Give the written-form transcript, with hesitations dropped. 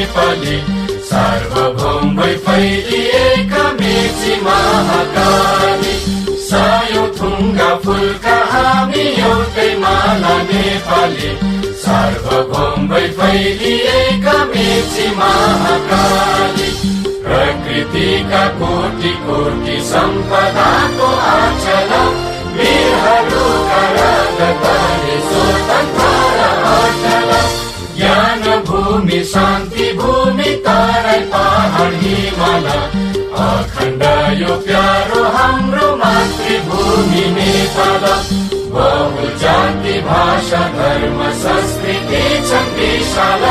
नेपाली, सार्वभौम भई फैलिएका मेची महाकाली। सयौं थुङ्गा फुलका हामी एउटै माला नेपाली, सार्वभौम भई फैलिएका मेची महाकाली। प्रकृतिका कोटि कोटि सम्पदाको आचल, वीरहरूका रगतले स्वतन्त्र अटल। ज्ञान भूमि शान्ति भूमि तराई पहाड हिमाल, अखण्ड यो प्यारो हाम्रो मातृभूमि नेपाल। बहु जाति भाषा धर्म संस्कृति छन् विशाल,